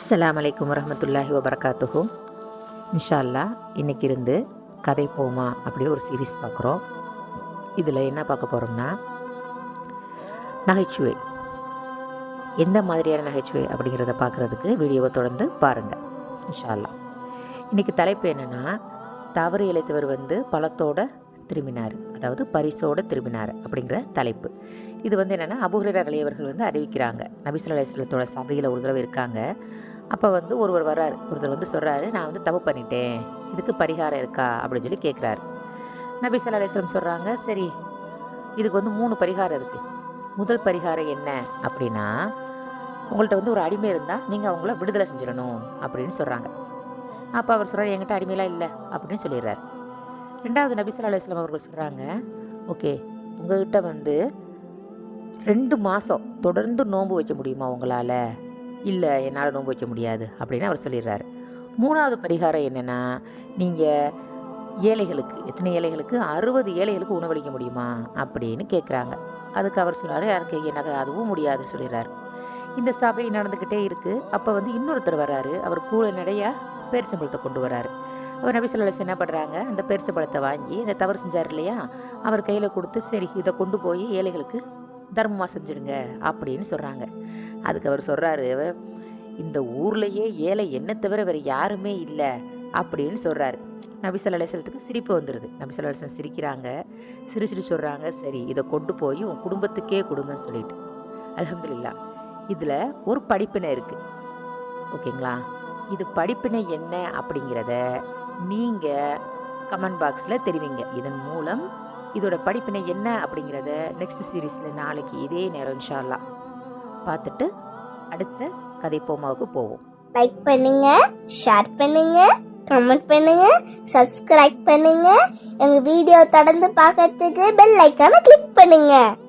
அஸ்ஸலாமு அலைக்கும் வரஹ்மத்துல்லாஹி வபரகாத்துஹு. இன்ஷா அல்லாஹ் இன்னைக்கு இருந்து கதை போமா அப்படி ஒரு சீரீஸ் பார்க்குறோம். இதில் என்ன பார்க்க போகிறோம்னா நகைச்சுவை. எந்த மாதிரியான நகைச்சுவை அப்படிங்கிறத பார்க்குறதுக்கு வீடியோவை தொடர்ந்து பாருங்கள் இன்ஷா அல்லாஹ். இன்றைக்கி தலைப்பு என்னென்னா, தவறு இழைத்தவர் பழத்தோட திரும்பினார், அதாவது பரிசோடு திரும்பினார் அப்படிங்கிற தலைப்பு. இது என்னென்னா, அபூ ஹுரைரா ரலியல்லாஹு அறிவிக்கிறாங்க. நபி ஸல்லல்லாஹு அலைஹி வஸல்லத்தோட சபையில் ஒரு தடவை இருக்காங்க. அப்போ ஒருவர் வர்றாரு. ஒருத்தர் சொல்கிறாரு, நான் தப்பு பண்ணிட்டேன், இதுக்கு பரிகாரம் இருக்கா அப்படின்னு சொல்லி கேட்குறாரு. நபி ஸல்லல்லாஹு அலைஹி வஸல்லம் சொல்கிறாங்க, சரி இதுக்கு 3 பரிகாரம் இருக்குது. முதல் பரிகாரம் என்ன அப்படின்னா, உங்கள்கிட்ட ஒரு அடிமை இருந்தால் நீங்கள் அவங்கள விடுதலை செஞ்சிடணும் அப்படின்னு சொல்கிறாங்க. அப்போ அவர் சொல்கிறார், என்கிட்ட அடிமையெல்லாம் இல்லை அப்படின்னு சொல்லிடுறாரு. ரெண்டாவது நபி ஸல்லல்லாஹு அலைஹி வஸல்லம் அவர்கள் சொல்கிறாங்க, ஓகே உங்கள்கிட்ட 2 மாதம் தொடர்ந்து நோன்பு வைக்க முடியுமா உங்களால்? இல்லை என்னால் நோன்பு வைக்க முடியாது அப்படின்னு அவர் சொல்லிடுறாரு. மூணாவது பரிகாரம் என்னென்னா, நீங்கள் ஏழைகளுக்கு, எத்தனை ஏழைகளுக்கு? 60 ஏழைகளுக்கு உணவளிக்க முடியுமா அப்படின்னு கேட்குறாங்க. அதுக்கு அவர் சொல்கிறாரு, எனக்கு எனக்கு அதுவும் முடியாது சொல்லிடுறாரு. இந்த சபை நடந்துக்கிட்டே இருக்குது. அப்போ இன்னொருத்தர் வர்றாரு. அவர் கூட நிறையா பேரிச்சம்பழத்தை கொண்டு வர்றாரு. அவர் நபி ஸல்லல்லாஹு அலைஹி வஸல்லம் என்ன பண்ணுறாங்க, அந்த பேரிச்சம்பழத்தை வாங்கி இந்த தவறு செஞ்சார் இல்லையா, அவர் கையில் கொடுத்து, சரி இதை கொண்டு போய் ஏழைகளுக்கு தர்மமாக செஞ்சுடுங்க அப்படின்னு சொல்கிறாங்க. அதுக்கு அவர் சொல்கிறாரு, இந்த ஊர்லேயே ஏழை என்ன தவிர வேறு யாருமே இல்லை அப்படின்னு சொல்கிறாரு. நபி ஸல்லல்லாஹு அலைஹி வஸல்லத்துக்கு சிரிப்பு வந்துடுது. நபி ஸல்லல்லாஹு அலைஹி வஸல்லம் சிரிக்கிறாங்க. சிரிச்சிட்டு சொல்கிறாங்க, சரி இதை கொண்டு போய் உன் குடும்பத்துக்கே கொடுங்கன்னு சொல்லிட்டு. அல்ஹம்துலில்லாஹ். இதில் ஒரு படிப்பினை இருக்குது, ஓகேங்களா? இது படிப்பினை என்ன அப்படிங்கிறத நீங்கள் கமெண்ட் பாக்ஸில் தெரிவிங்க. இதன் மூலம் இதோட படிப்பினை என்ன அப்படிங்கிறத நெக்ஸ்ட் சீரீஸில் நாளைக்கு இதே நேரம் இன்ஷா அல்லாஹ் பார்த்துட்டு அடுத்த கதை போமாவுக்கு போவோம். லைக் பண்ணுங்க, ஷேர் பண்ணுங்க, கமெண்ட் பண்ணுங்க, சப்ஸ்கிரைப் பண்ணுங்க. எங்க வீடியோ தொடர்ந்து பார்க்கறதுக்கு பெல் ஐகானை கிளிக் பண்ணுங்க.